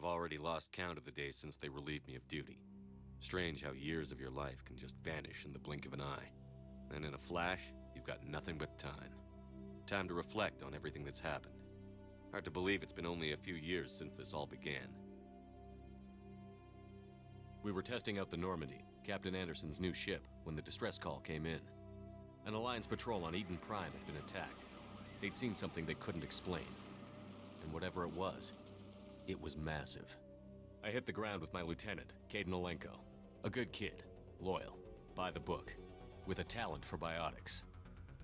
I've already lost count of the days since they relieved me of duty. Strange how years of your life can just vanish in the blink of an eye. And in a flash, you've got nothing but time. Time to reflect on everything that's happened. Hard to believe it's been only a few years since this all began. We were testing out the Normandy, Captain Anderson's new ship, when the distress call came in. An Alliance patrol on Eden Prime had been attacked. They'd seen something they couldn't explain. And whatever it was massive. I hit the ground with my lieutenant, Caden Olenko. A good kid, loyal, by the book, with a talent for biotics.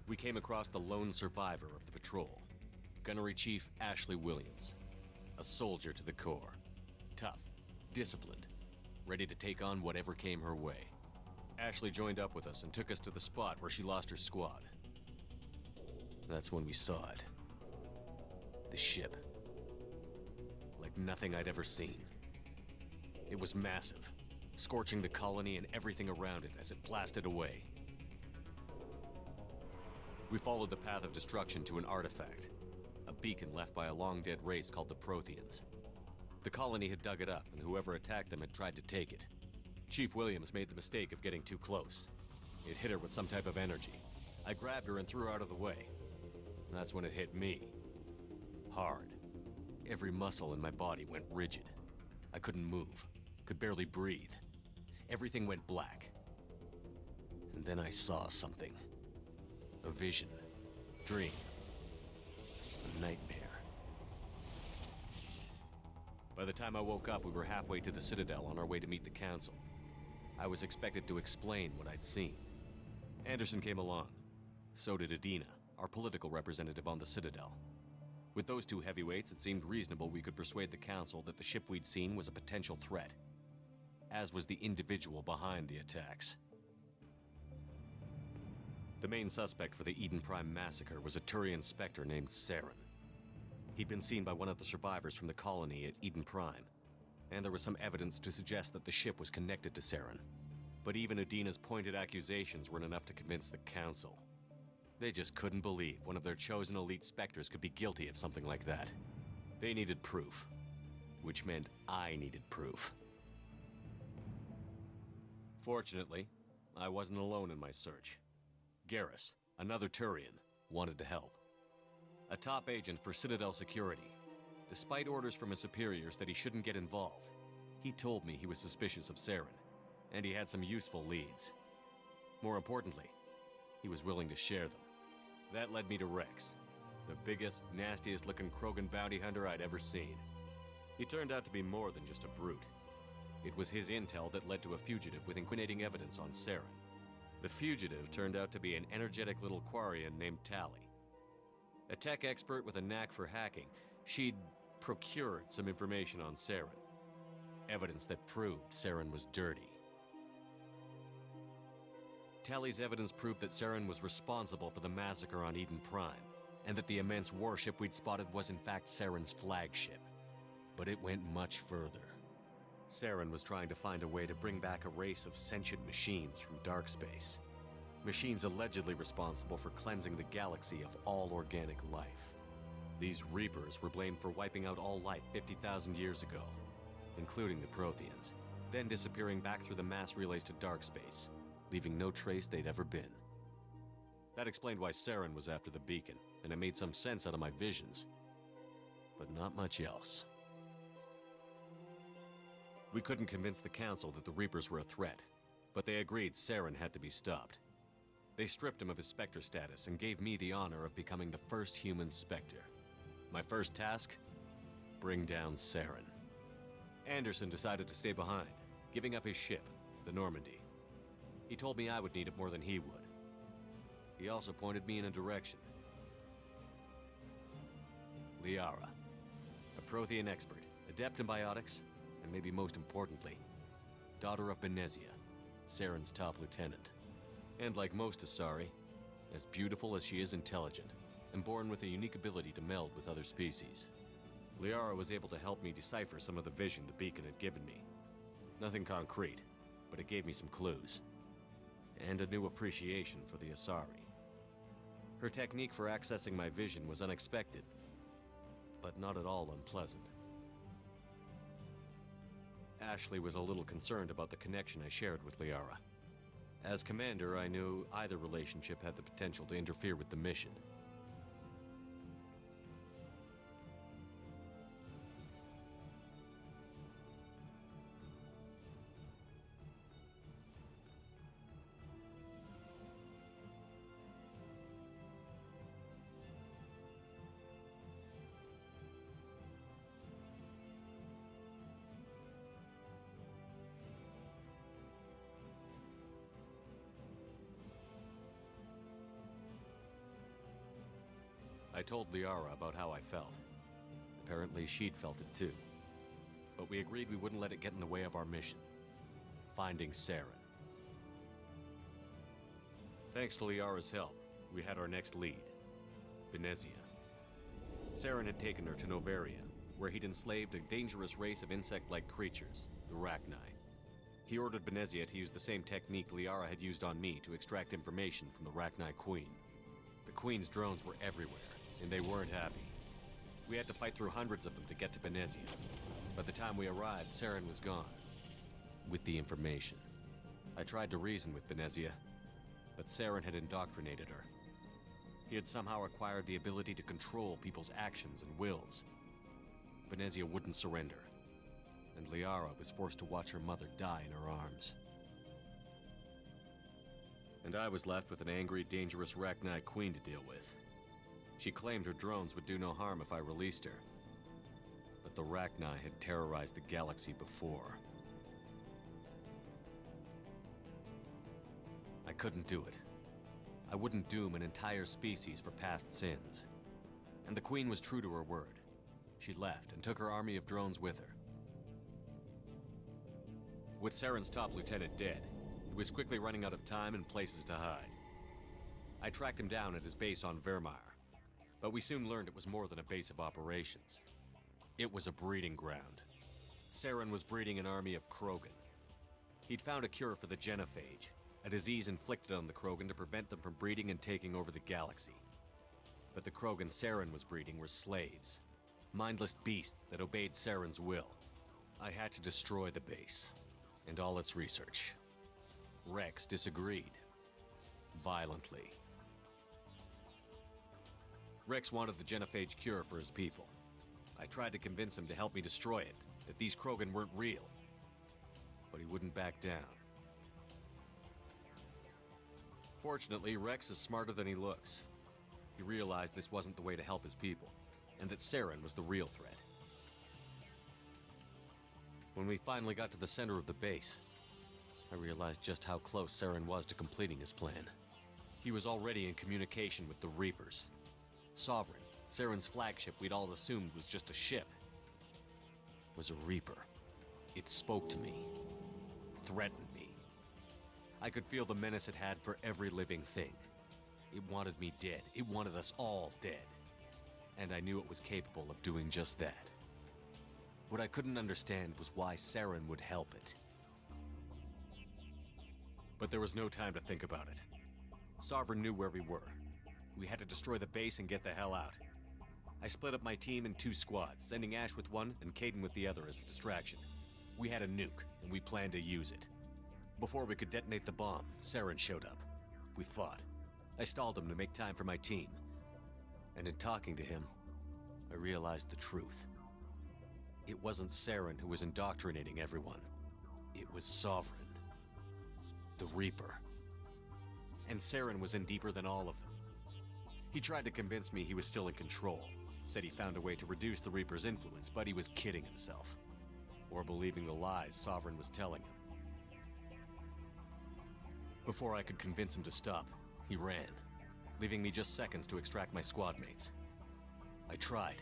We came across the lone survivor of the patrol, Gunnery Chief Ashley Williams. A soldier to the core. Tough, disciplined, ready to take on whatever came her way. Ashley joined up with us and took us to the spot where she lost her squad. That's when we saw it. The ship. Like nothing I'd ever seen. It was massive, scorching the colony and everything around it as it blasted away. We followed the path of destruction to an artifact, a beacon left by a long-dead race called the Protheans. The colony had dug it up, and whoever attacked them had tried to take it. Chief Williams made the mistake of getting too close. It hit her with some type of energy. I grabbed her and threw her out of the way. That's when it hit me. Hard. Every muscle in my body went rigid. I couldn't move, could barely breathe. Everything went black. And then I saw something. A vision. Dream. A nightmare. By the time I woke up, we were halfway to the Citadel on our way to meet the Council. I was expected to explain what I'd seen. Anderson came along. So did Adina, our political representative on the Citadel. With those two heavyweights, it seemed reasonable we could persuade the Council that the ship we'd seen was a potential threat, as was the individual behind the attacks. The main suspect for the Eden Prime massacre was a Turian Spectre named Saren. He'd been seen by one of the survivors from the colony at Eden Prime, and there was some evidence to suggest that the ship was connected to Saren. But even Adina's pointed accusations weren't enough to convince the Council. They just couldn't believe one of their chosen elite Spectres could be guilty of something like that. They needed proof, which meant I needed proof. Fortunately, I wasn't alone in my search. Garrus, another Turian, wanted to help. A top agent for Citadel Security. Despite orders from his superiors that he shouldn't get involved, he told me he was suspicious of Saren, and he had some useful leads. More importantly, he was willing to share them. That led me to Rex, the biggest, nastiest-looking Krogan bounty hunter I'd ever seen. He turned out to be more than just a brute. It was his intel that led to a fugitive with incriminating evidence on Saren. The fugitive turned out to be an energetic little Quarian named Tally. A tech expert with a knack for hacking, she'd procured some information on Saren. Evidence that proved Saren was dirty. Tally's evidence proved that Saren was responsible for the massacre on Eden Prime, and that the immense warship we'd spotted was in fact Saren's flagship. But it went much further. Saren was trying to find a way to bring back a race of sentient machines from dark space. Machines allegedly responsible for cleansing the galaxy of all organic life. These Reapers were blamed for wiping out all life 50,000 years ago, including the Protheans, then disappearing back through the mass relays to dark space, leaving no trace they'd ever been. That explained why Saren was after the beacon, and it made some sense out of my visions. But not much else. We couldn't convince the Council that the Reapers were a threat, but they agreed Saren had to be stopped. They stripped him of his Spectre status and gave me the honor of becoming the first human Spectre. My first task? Bring down Saren. Anderson decided to stay behind, giving up his ship, the Normandy. He told me I would need it more than he would. He also pointed me in a direction. Liara, a Prothean expert, adept in biotics, and maybe most importantly, daughter of Benezia, Saren's top lieutenant. And like most Asari, as beautiful as she is intelligent, and born with a unique ability to meld with other species. Liara was able to help me decipher some of the vision the beacon had given me. Nothing concrete, but it gave me some clues. And a new appreciation for the Asari. Her technique for accessing my vision was unexpected, but not at all unpleasant. Ashley was a little concerned about the connection I shared with Liara. As commander, I knew either relationship had the potential to interfere with the mission. I told Liara about how I felt. Apparently, she'd felt it too. But we agreed we wouldn't let it get in the way of our mission. Finding Saren. Thanks to Liara's help, we had our next lead. Venezia. Saren had taken her to Novaria, where he'd enslaved a dangerous race of insect-like creatures, the Rachni. He ordered Venezia to use the same technique Liara had used on me to extract information from the Rachni Queen. The Queen's drones were everywhere, and they weren't happy. We had to fight through hundreds of them to get to Venezia. By the time we arrived, Saren was gone. With the information. I tried to reason with Venezia, but Saren had indoctrinated her. He had somehow acquired the ability to control people's actions and wills. Venezia wouldn't surrender, and Liara was forced to watch her mother die in her arms. And I was left with an angry, dangerous Rachni Queen to deal with. She claimed her drones would do no harm if I released her. But the Rachni had terrorized the galaxy before. I couldn't do it. I wouldn't doom an entire species for past sins. And the Queen was true to her word. She left and took her army of drones with her. With Saren's top lieutenant dead, he was quickly running out of time and places to hide. I tracked him down at his base on Vermeer, but we soon learned it was more than a base of operations. It was a breeding ground. Saren was breeding an army of Krogan. He'd found a cure for the genophage, a disease inflicted on the Krogan to prevent them from breeding and taking over the galaxy. But the Krogan Saren was breeding were slaves, mindless beasts that obeyed Saren's will. I had to destroy the base, and all its research. Rex disagreed. Violently. Rex wanted the genophage cure for his people. I tried to convince him to help me destroy it, that these Krogan weren't real. But he wouldn't back down. Fortunately, Rex is smarter than he looks. He realized this wasn't the way to help his people, and that Saren was the real threat. When we finally got to the center of the base, I realized just how close Saren was to completing his plan. He was already in communication with the Reapers. Sovereign, Saren's flagship we'd all assumed was just a ship, was a Reaper. It spoke to me, threatened me. I could feel the menace it had for every living thing. It wanted me dead. It wanted us all dead. And I knew it was capable of doing just that. What I couldn't understand was why Saren would help it. But there was no time to think about it. Sovereign knew where we were. We had to destroy the base and get the hell out. I split up my team in 2 squads, sending Ash with one and Caden with the other as a distraction. We had a nuke, and we planned to use it. Before we could detonate the bomb, Saren showed up. We fought. I stalled him to make time for my team. And in talking to him, I realized the truth. It wasn't Saren who was indoctrinating everyone. It was Sovereign. The Reaper. And Saren was in deeper than all of them. He tried to convince me he was still in control. Said he found a way to reduce the Reaper's influence, but he was kidding himself. Or believing the lies Sovereign was telling him. Before I could convince him to stop, he ran, leaving me just seconds to extract my squad mates. I tried,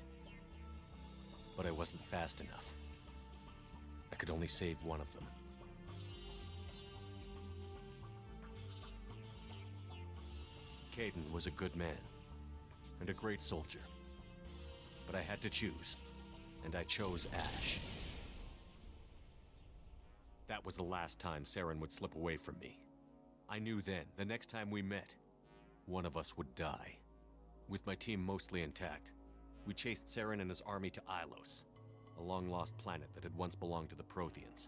but I wasn't fast enough. I could only save one of them. Caden was a good man, and a great soldier. But I had to choose, and I chose Ash. That was the last time Saren would slip away from me. I knew then, the next time we met, one of us would die. With my team mostly intact, we chased Saren and his army to Ilos, a long-lost planet that had once belonged to the Protheans.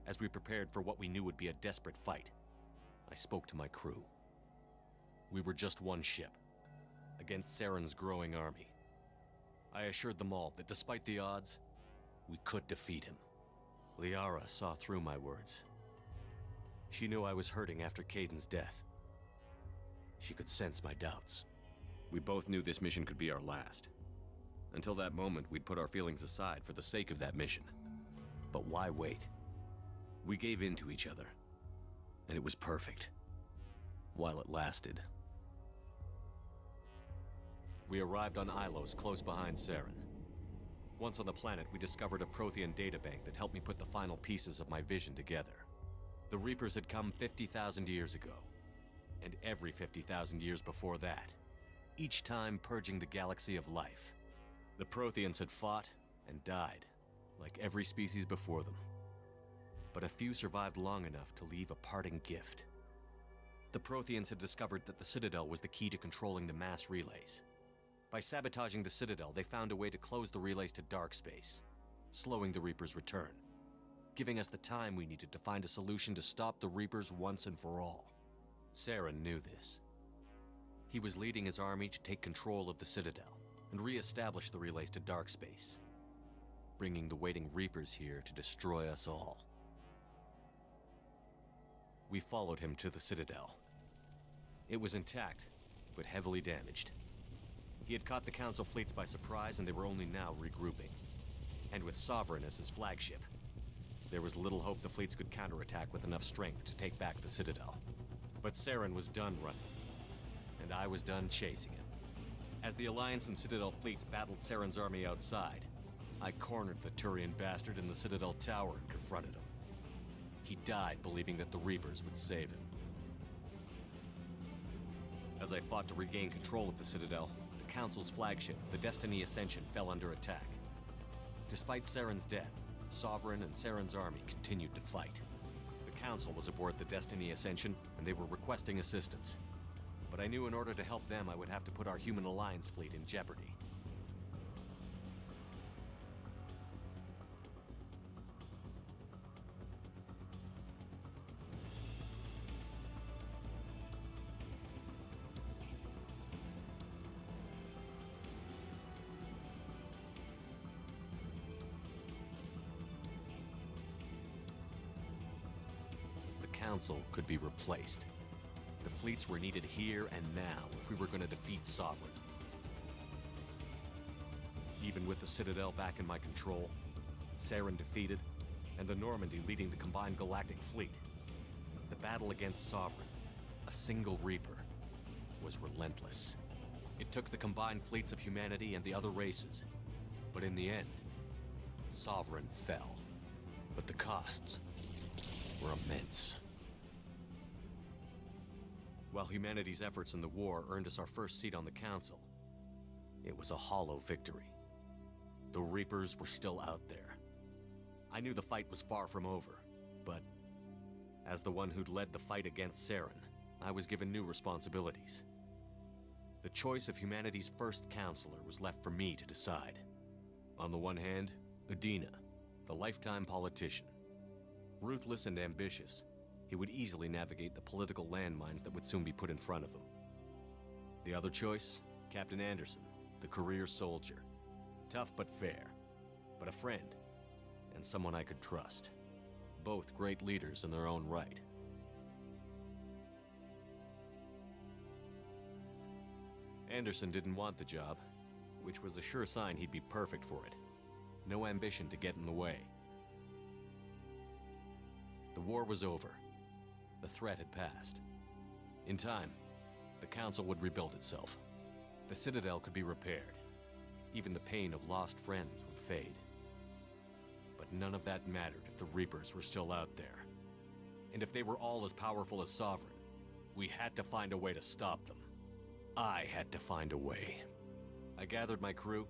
as we prepared for what we knew would be a desperate fight, I spoke to my crew. We were just one ship, against Saren's growing army. I assured them all that despite the odds, we could defeat him. Liara saw through my words. She knew I was hurting after Caden's death. She could sense my doubts. We both knew this mission could be our last. Until that moment, we'd put our feelings aside for the sake of that mission. But why wait? We gave in to each other, and it was perfect. While it lasted. We arrived on Ilos, close behind Saren. Once on the planet, we discovered a Prothean databank that helped me put the final pieces of my vision together. The Reapers had come 50,000 years ago, and every 50,000 years before that, each time purging the galaxy of life. The Protheans had fought and died, like every species before them. But a few survived long enough to leave a parting gift. The Protheans had discovered that the Citadel was the key to controlling the mass relays. By sabotaging the Citadel, they found a way to close the relays to dark space, slowing the Reapers' return, giving us the time we needed to find a solution to stop the Reapers once and for all. Saren knew this. He was leading his army to take control of the Citadel and re-establish the relays to dark space, bringing the waiting Reapers here to destroy us all. We followed him to the Citadel. It was intact, but heavily damaged. He had caught the Council fleets by surprise, and they were only now regrouping. And with Sovereign as his flagship, there was little hope the fleets could counterattack with enough strength to take back the Citadel. But Saren was done running, and I was done chasing him. As the Alliance and Citadel fleets battled Saren's army outside, I cornered the Turian bastard in the Citadel tower and confronted him. He died believing that the Reapers would save him. As I fought to regain control of the Citadel, the Council's flagship, the Destiny Ascension, fell under attack. Despite Saren's death, Sovereign and Saren's army continued to fight. The Council was aboard the Destiny Ascension, and they were requesting assistance. But I knew in order to help them, I would have to put our human alliance fleet in jeopardy. The Council could be replaced. The fleets were needed here and now if we were going to defeat Sovereign. Even with the Citadel back in my control, Saren defeated, and the Normandy leading the combined galactic fleet, the battle against Sovereign, a single Reaper, was relentless. It took the combined fleets of humanity and the other races, but in the end, Sovereign fell. But the costs were immense. While humanity's efforts in the war earned us our first seat on the Council, it was a hollow victory. The Reapers were still out there. I knew the fight was far from over, but as the one who'd led the fight against Saren, I was given new responsibilities. The choice of humanity's first counselor was left for me to decide. On the one hand, Udina, the lifetime politician. Ruthless and ambitious, he would easily navigate the political landmines that would soon be put in front of him. The other choice, Captain Anderson, the career soldier. Tough but fair, but a friend, and someone I could trust. Both great leaders in their own right. Anderson didn't want the job, which was a sure sign he'd be perfect for it. No ambition to get in the way. The war was over. The threat had passed. In time, the Council would rebuild itself. The Citadel could be repaired. Even the pain of lost friends would fade. But none of that mattered if the Reapers were still out there. And if they were all as powerful as Sovereign, we had to find a way to stop them. I had to find a way. I gathered my crew,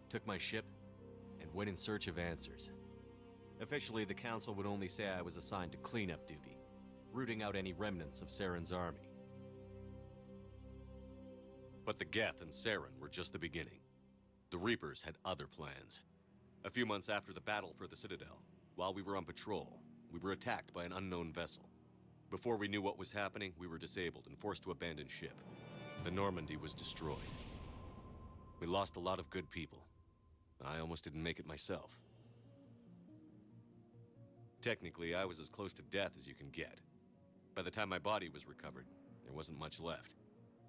took my ship, and went in search of answers. Officially, the Council would only say I was assigned to cleanup duty, rooting out any remnants of Saren's army. But the Geth and Saren were just the beginning. The Reapers had other plans. A few months after the battle for the Citadel, while we were on patrol, we were attacked by an unknown vessel. Before we knew what was happening, we were disabled and forced to abandon ship. The Normandy was destroyed. We lost a lot of good people. I almost didn't make it myself. Technically, I was as close to death as you can get. By the time my body was recovered, there wasn't much left.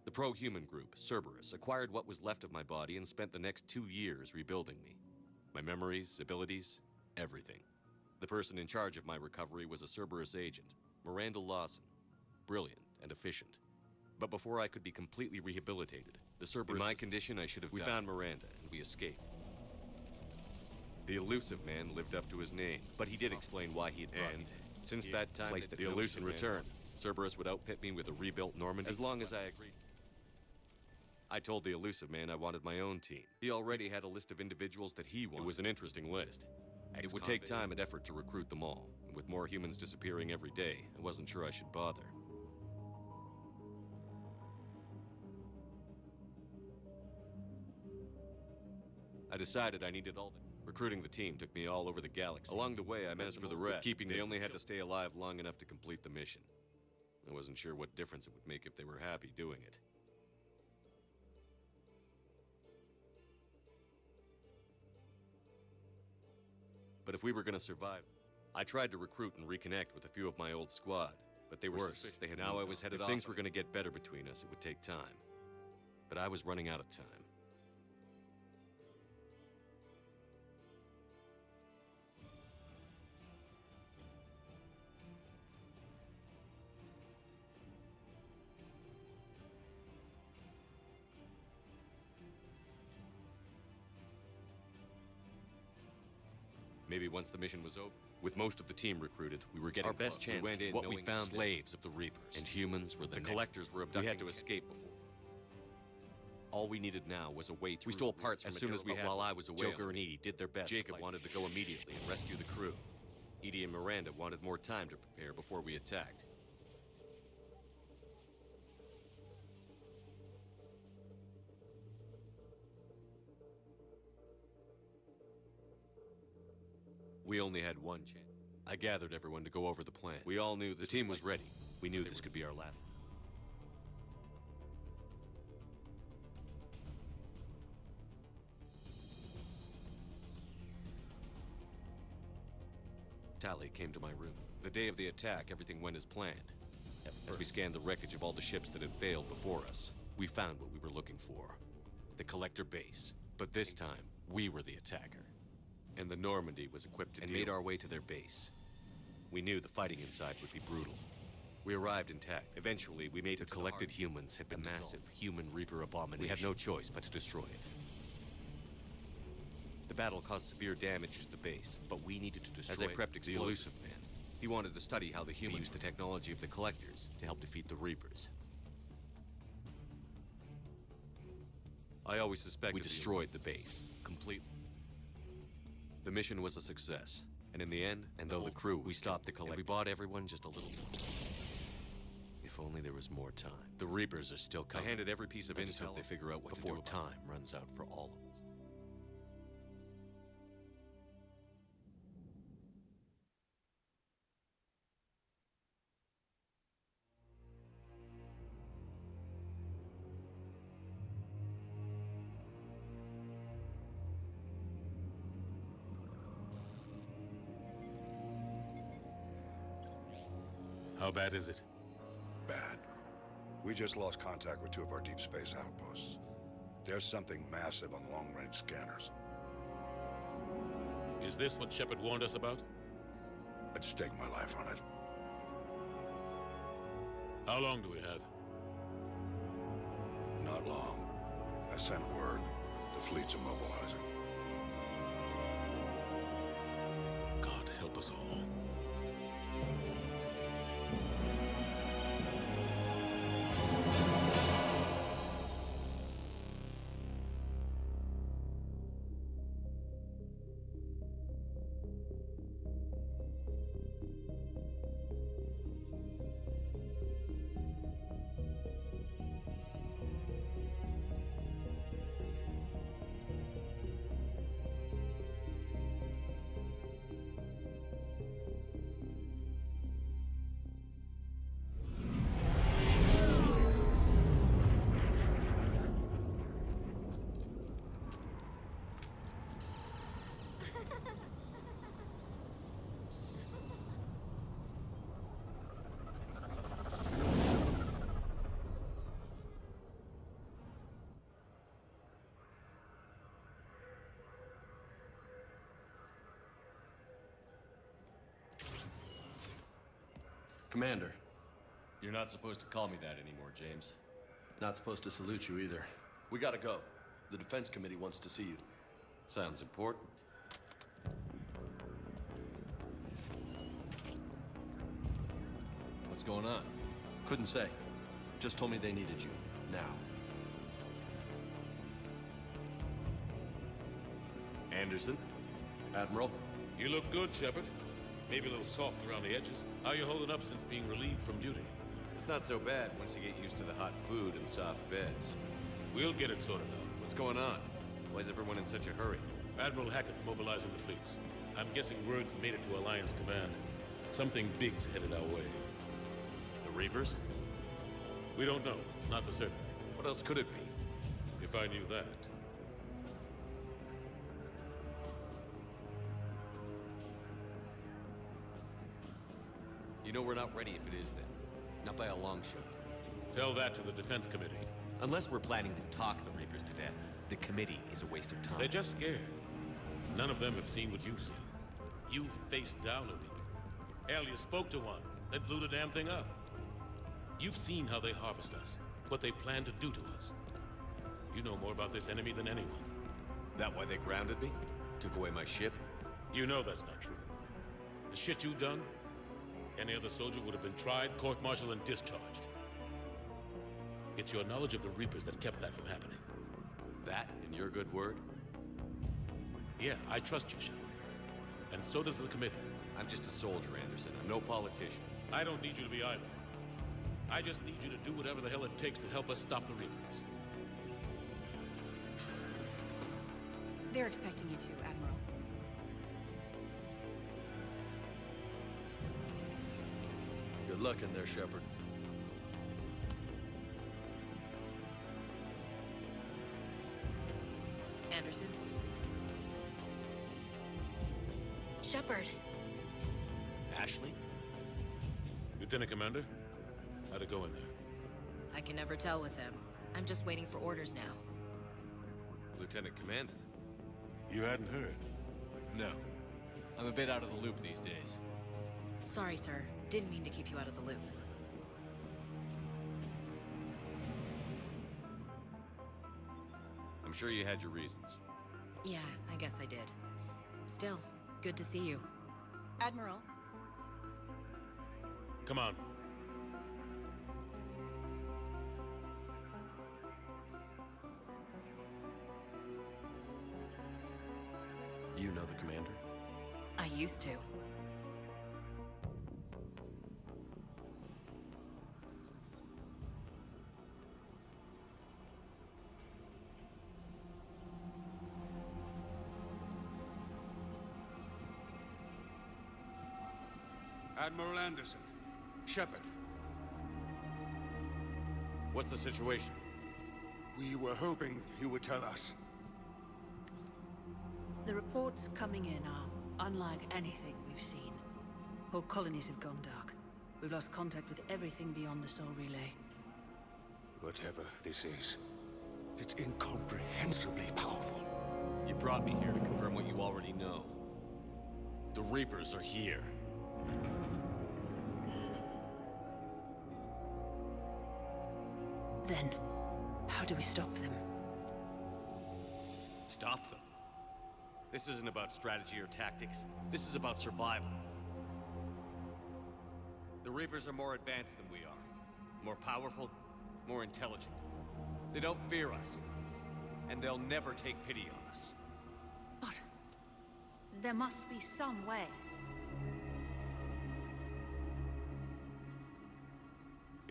The pro-human group, Cerberus, acquired what was left of my body and spent the next 2 years rebuilding me. My memories, abilities, everything. The person in charge of my recovery was a Cerberus agent, Miranda Lawson. Brilliant and efficient. But before I could be completely rehabilitated, the Cerberus... In my condition, I should have died. We found Miranda, and we escaped. The elusive man lived up to his name, but he did explain why he had brought me. Since that time, the elusive returned. Cerberus would outfit me with a rebuilt Normandy as long as I agreed. I told the elusive man I wanted my own team. He already had a list of individuals that he wanted. It was an interesting list. It would take time and effort to recruit them all, and with more humans disappearing every day, I wasn't sure I should bother. I decided I needed all the... Recruiting the team took me all over the galaxy. Along the way, I managed for the rest. Keeping they only had to stay alive long enough to complete the mission. I wasn't sure what difference it would make if they were happy doing it. But if we were gonna survive, I tried to recruit and reconnect with a few of my old squad, but they were worse. They had now I was headed off. If things were gonna get better between us, it would take time. But I was running out of time. Maybe once the mission was over, with most of the team recruited, we were getting our best chance. We went in what we found slaves of the Reapers, and humans were the collectors were abducted. We had to escape before. All we needed now was a way through. We stole parts as soon as we had. While I was away, Joker and Edie did their best. Jacob wanted to go immediately and rescue the crew. Edie and Miranda wanted more time to prepare before we attacked. We only had one chance. I gathered everyone to go over the plan. We all knew the team was ready. We knew this could be our last. Tally came to my room. The day of the attack, everything went as planned. As we scanned the wreckage of all the ships that had failed before us, we found what we were looking for. The collector base. But this time, we were the attacker. And the Normandy was equipped to made our way to their base. We knew the fighting inside would be brutal. We arrived intact. Eventually, we made the collected humans had been massive human Reaper abomination. We had no choice but to destroy it. The battle caused severe damage to the base, but we needed to destroy it. As I prepped the elusive man, he wanted to study how the humans used the technology of the collectors to help defeat the Reapers. I always suspected we destroyed the base completely. The mission was a success, and in the end, and though the crew, we stopped the collector. We bought everyone just a little more. If only there was more time. The Reapers are still coming. I handed every piece of intel they figure out what before time runs out for all of us. How bad is it? Bad. We just lost contact with 2 of our deep space outposts. There's something massive on long-range scanners. Is this what Shepard warned us about? I'd stake my life on it. How long do we have? Not long. I sent word. The fleet's immobilizing. God help us all. Commander. You're not supposed to call me that anymore, James. Not supposed to salute you either. We gotta go. The Defense Committee wants to see you. Sounds important. What's going on? Couldn't say. Just told me they needed you. Now. Anderson? Admiral? You look good, Shepard. Maybe a little soft around the edges. How you holding up since being relieved from duty? It's not so bad once you get used to the hot food and soft beds. We'll get it sorted out. What's going on? Why is everyone in such a hurry? Admiral Hackett's mobilizing the fleets. I'm guessing word's made it to Alliance Command. Something big's headed our way. The Reapers? We don't know. Not for certain. What else could it be? If I knew that. You know we're not ready if it is then. Not by a long shot. Tell that to the Defense Committee. Unless we're planning to talk the Reapers to death, the committee is a waste of time. They're just scared. None of them have seen what you've seen. You faced down a Reaper. Hell, you spoke to one. That blew the damn thing up. You've seen how they harvest us. What they plan to do to us. You know more about this enemy than anyone. That why they grounded me? Took away my ship? You know that's not true. The shit you've done, any other soldier would have been tried, court-martialed, and discharged. It's your knowledge of the Reapers that kept that from happening. That and your good word? Yeah, I trust you, Shepard. And so does the committee. I'm just a soldier, Anderson. I'm no politician. I don't need you to be either. I just need you to do whatever the hell it takes to help us stop the Reapers. They're expecting you to, Admiral. Good luck in there, Shepard. Anderson? Shepard. Ashley? Lieutenant Commander, how'd it go in there? I can never tell with them. I'm just waiting for orders now. Lieutenant Commander? You hadn't heard? No. I'm a bit out of the loop these days. Sorry, sir. Didn't mean to keep you out of the loop. I'm sure you had your reasons. Yeah, I guess I did. Still, good to see you. Admiral, Come on. You know the commander? I used to. Admiral Anderson. Shepard. What's the situation? We were hoping you would tell us. The reports coming in are unlike anything we've seen. Whole colonies have gone dark. We've lost contact with everything beyond the Soul Relay. Whatever this is, it's incomprehensibly powerful. You brought me here to confirm what you already know. The Reapers are here. Then, how do we stop them? Stop them. This isn't about strategy or tactics. This is about survival. The Reapers are more advanced than we are. More powerful, more intelligent. They don't fear us. And they'll never take pity on us. But there must be some way.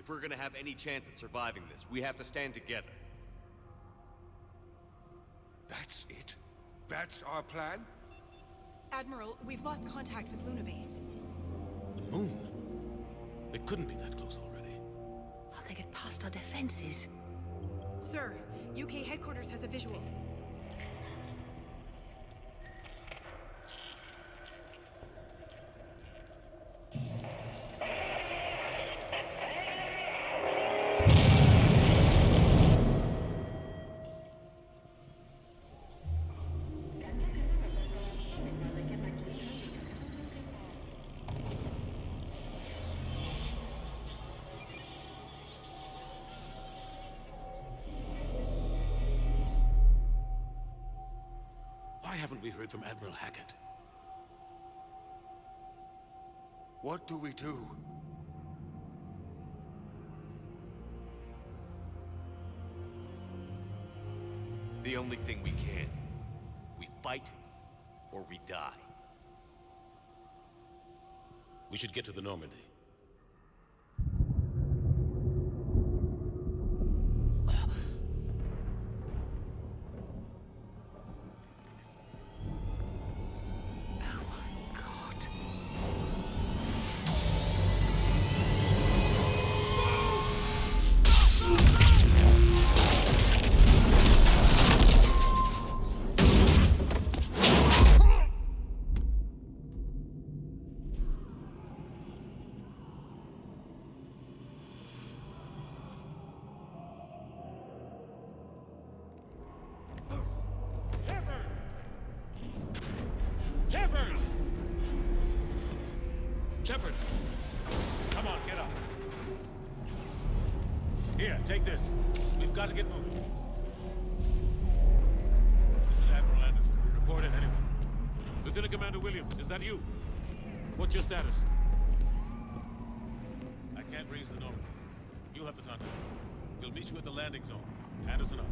If we're gonna have any chance at surviving this, we have to stand together. That's it? That's our plan? Admiral, we've lost contact with Luna Base. The moon? It couldn't be that close already. How'd they get past our defenses? Sir, UK headquarters has a visual. Why haven't we heard from Admiral Hackett? What do we do? The only thing we can. We fight, or we die. We should get to the Normandy. Shepard! Come on, get up. Here, take this. We've got to get moving. This is Admiral Anderson. Report in, anyone. Lieutenant Commander Williams, is that you? What's your status? I can't raise the Normandy. You'll have to contact me. We'll meet you at the landing zone. Anderson up.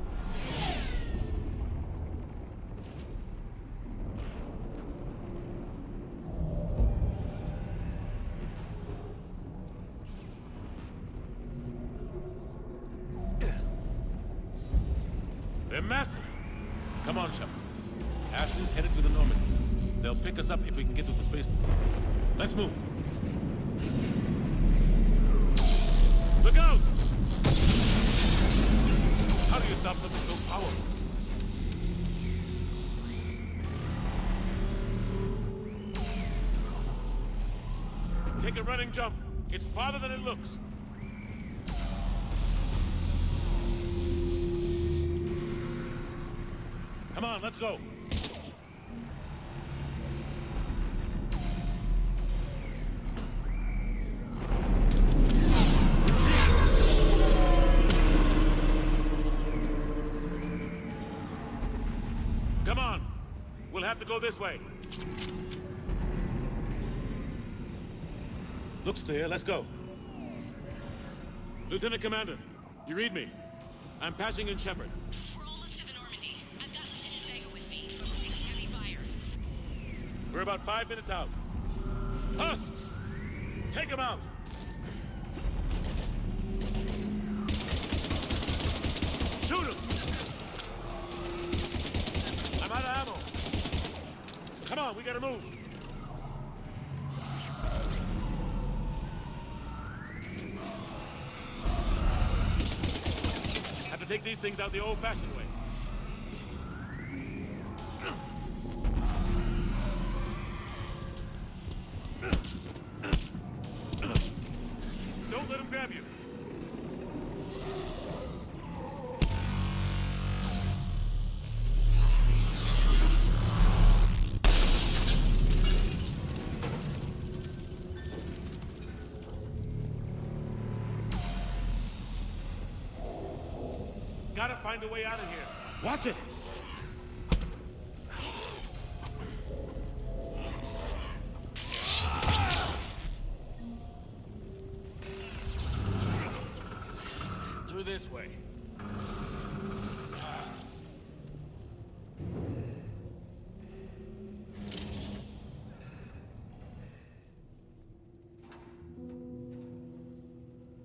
They're massive. Come on, Shepard. Ashley's headed to the Normandy. They'll pick us up if we can get to the spaceport. Let's move. Look out! How do you stop something so powerful? Take a running jump. It's farther than it looks. Come on, let's go. Come on. We'll have to go this way. Looks clear. Let's go. Lieutenant Commander, you read me. I'm patching in Shepard. We're about 5 minutes out. Husks! Take him out! Shoot him! I'm out of ammo. Come on, we gotta move. Have to take these things out the old-fashioned way. Don't let him grab you. Gotta find a way out of here. Watch it! Through this way.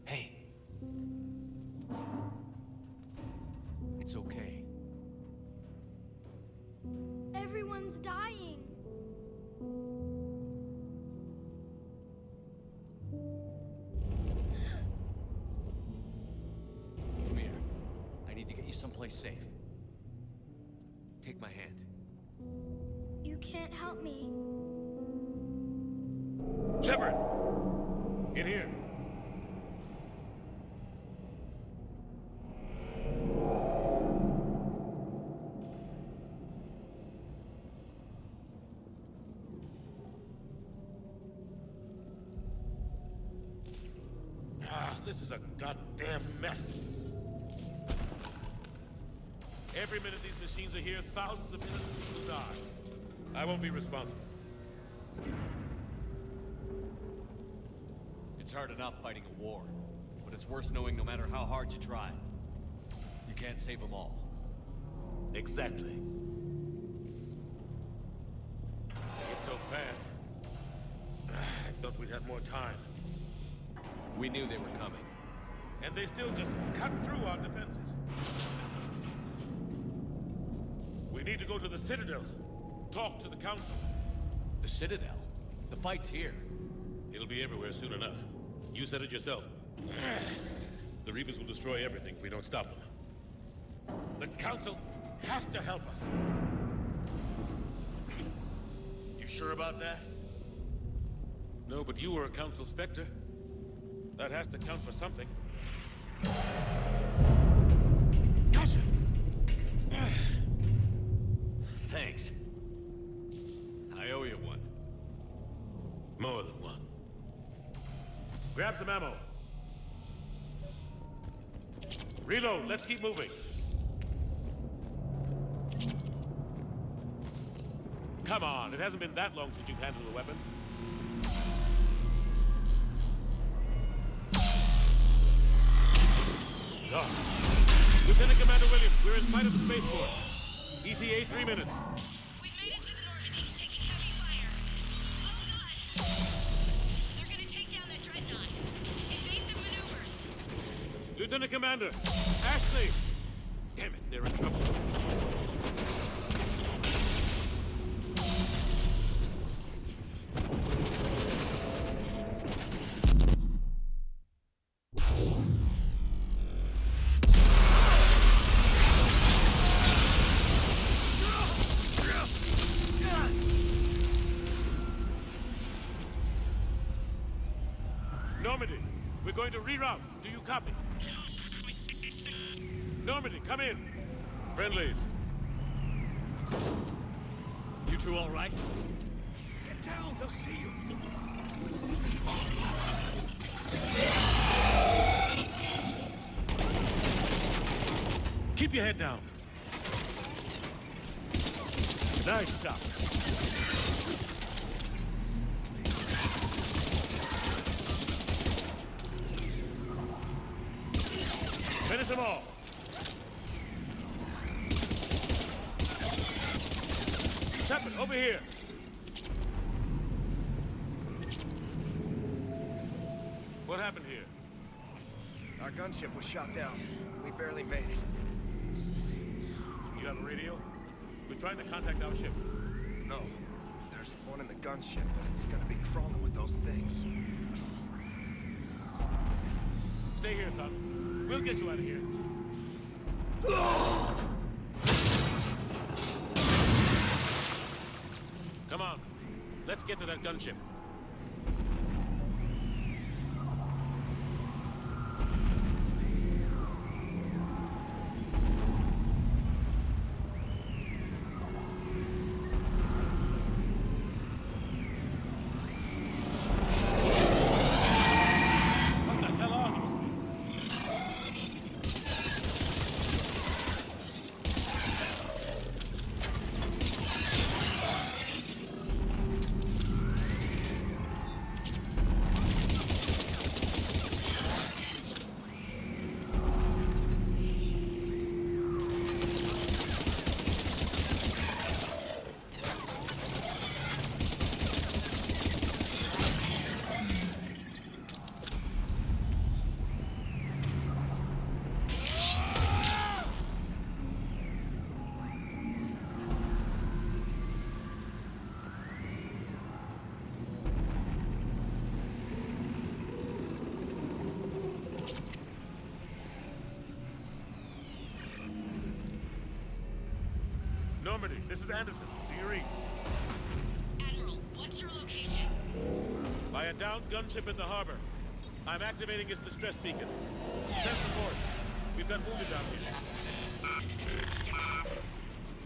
Hey. It's okay. Everyone's dying. Come here. I need to get you someplace safe. Take my hand. You can't help me. Shepard! In here. This is a goddamn mess. Every minute these machines are here, thousands of innocents will die. I won't be responsible. It's hard enough fighting a war, but it's worse knowing no matter how hard you try, you can't save them all. Exactly. It's so fast. I thought we'd have more time. We knew they were coming. And they still just cut through our defenses. We need to go to the Citadel. Talk to the Council. The Citadel? The fight's here. It'll be everywhere soon enough. You said it yourself. The Reapers will destroy everything if we don't stop them. The Council has to help us. You sure about that? No, but you were a Council Spectre. That has to count for something. Gotcha! Thanks. I owe you one. More than one. Grab some ammo. Reload, let's keep moving. Come on, it hasn't been that long since you've handled a weapon. Oh. Lieutenant Commander Williams, we're in sight of the spaceport. ETA 3 minutes. We've made it to the Normandy, taking heavy fire. Oh god! They're gonna take down that dreadnought. Invasive maneuvers. Lieutenant Commander, Ashley! Damn it, they're in trouble. Normandy, we're going to reroute. Do you copy? Normandy, come in. Friendlies. You two all right? Get down, they'll see you. Keep your head down. Nice shot. Finish them all. Shepard, over here. What happened here? Our gunship was shot down. We barely made it. You have a radio? We're trying to contact our ship. No. There's one in the gunship, but it's gonna be crawling with those things. Stay here, son. We'll get you out of here. Come on. Let's get to that gunship. What the hell are those? Normandy, this is Anderson. Do you read? Admiral, what's your location? By a downed gunship in the harbor. I'm activating its distress beacon. Send support. We've got wounded down here.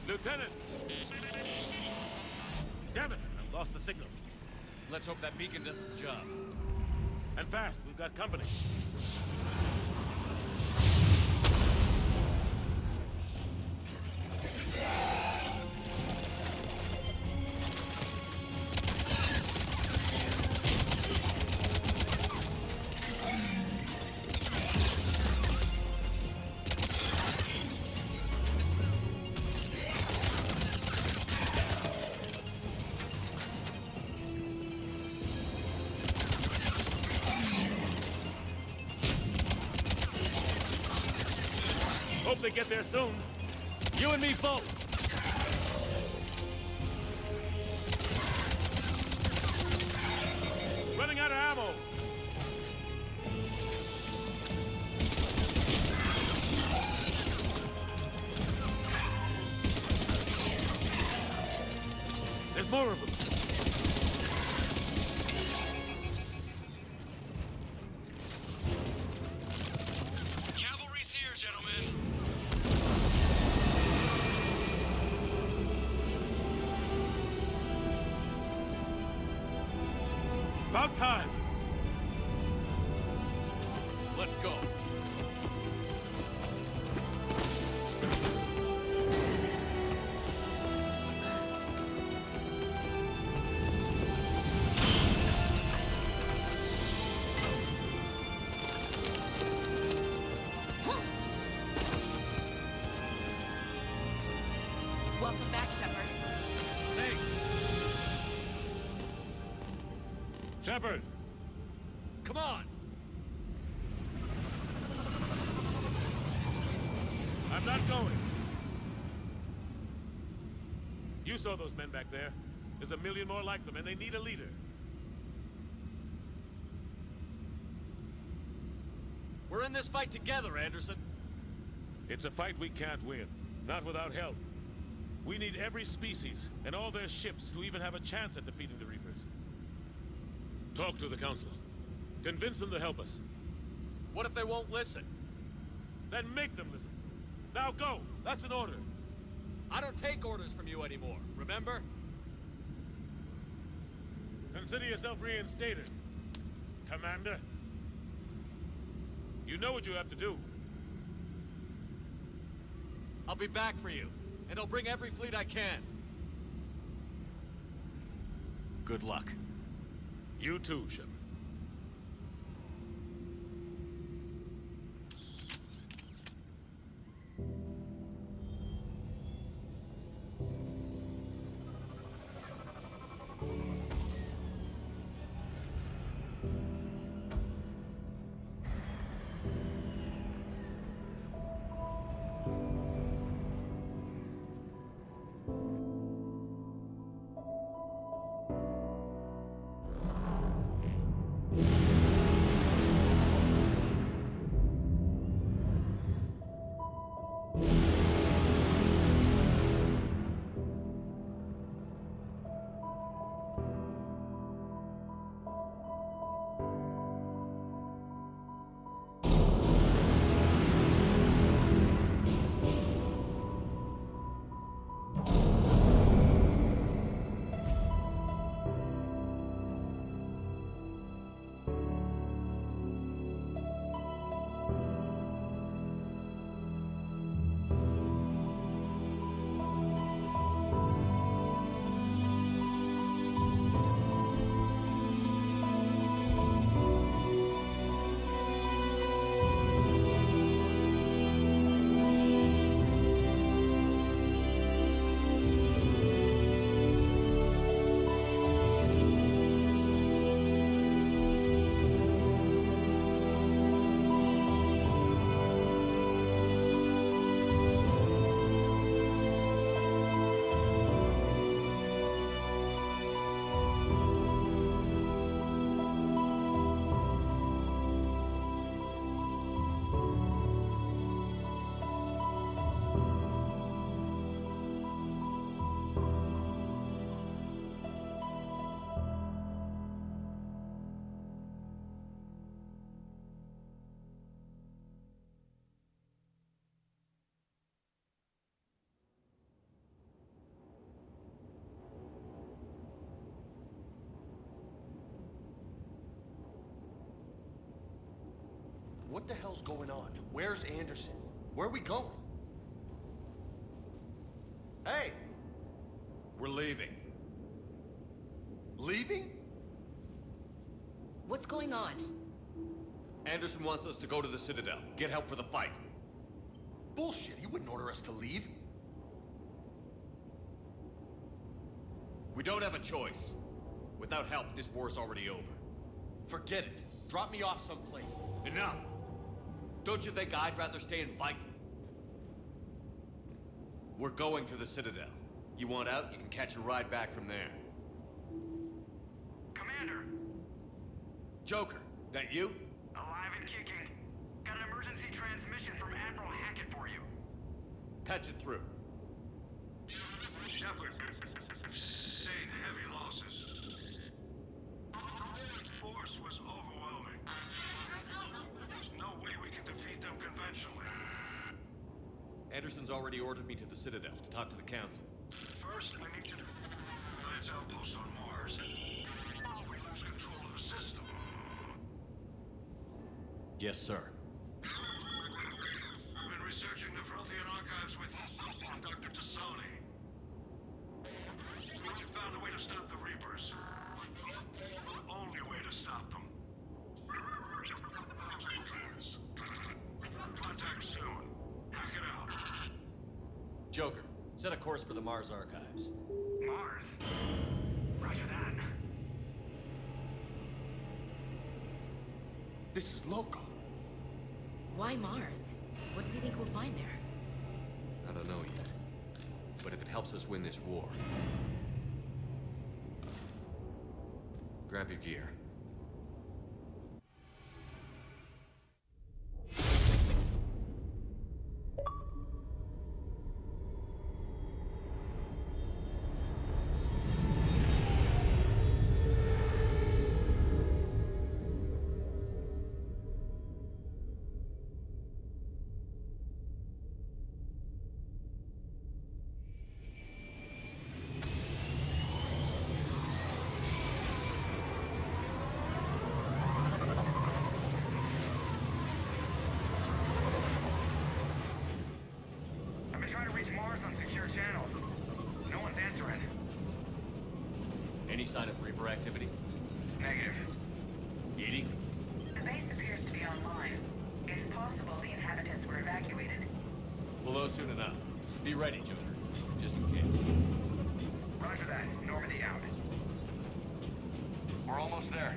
Lieutenant! Damn it! I've lost the signal. Let's hope that beacon does its job. And fast, we've got company. Hope they get there soon. You and me both! Running out of ammo! There's more of them! Cavalry's here, gentlemen. About time! Let's go. Welcome back, Shepard. Thanks. Shepard! Come on! I'm not going. You saw those men back there. There's a million more like them, and they need a leader. We're in this fight together, Anderson. It's a fight we can't win. Not without help. We need every species and all their ships to even have a chance at defeating the Reapers. Talk to the Council. Convince them to help us. What if they won't listen? Then make them listen. Now go! That's an order. I don't take orders from you anymore, remember? Consider yourself reinstated, Commander. You know what you have to do. I'll be back for you, and I'll bring every fleet I can. Good luck. You too, Shepard. What the hell's going on? Where's Anderson? Where are we going? Hey! We're leaving. Leaving? What's going on? Anderson wants us to go to the Citadel, get help for the fight. Bullshit, he wouldn't order us to leave. We don't have a choice. Without help, this war's already over. Forget it. Drop me off someplace. Enough! Don't you think I'd rather stay and fight? We're going to the Citadel. You want out, you can catch a ride back from there. Commander! Joker, that you? Alive and kicking. Got an emergency transmission from Admiral Hackett for you. Patch it through. Shepard, sustained heavy losses. Force was overwhelming. There's no way we can defeat them conventionally. Anderson's already ordered me to the Citadel to talk to the Council. First, I need to Lance outpost on Mars. We lose control of the system. Yes, sir. I've been researching the Prothean archives with Dr. Tassoni. We found a way to stop the Reapers. The only way to stop them. Contact soon. Hack it out. Joker, set a course for the Mars archives. Mars? Roger that. This is local. Why Mars? What does he think we'll find there? I don't know yet. But if it helps us win this war... Grab your gear. Trying to reach Mars on secure channels. No one's answering. Any sign of Reaper activity? Negative. Edie? The base appears to be online. It's possible the inhabitants were evacuated. We'll know soon enough. Be ready, Joker. Just in case. Roger that. Normandy out. We're almost there.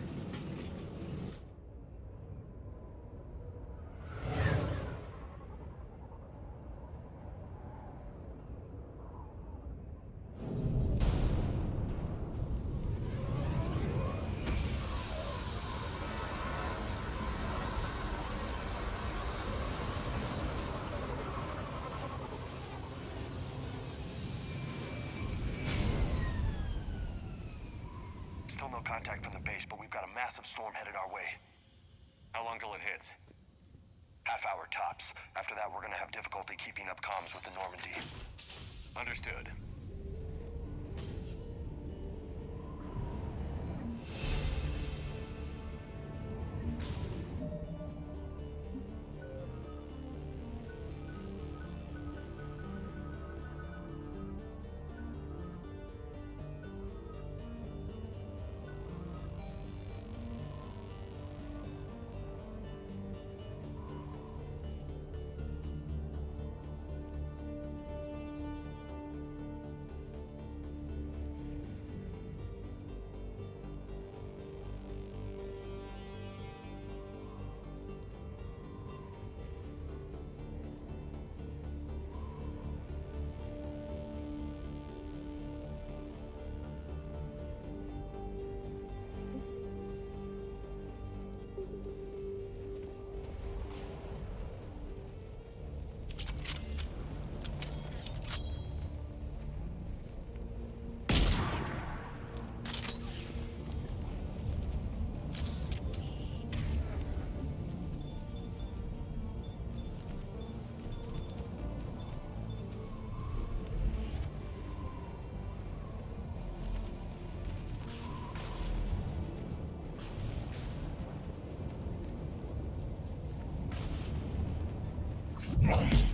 Still no contact from the base, but we've got a massive storm headed our way. How long till it hits? Half hour tops. After that, we're gonna have difficulty keeping up comms with the Normandy. Understood. Right.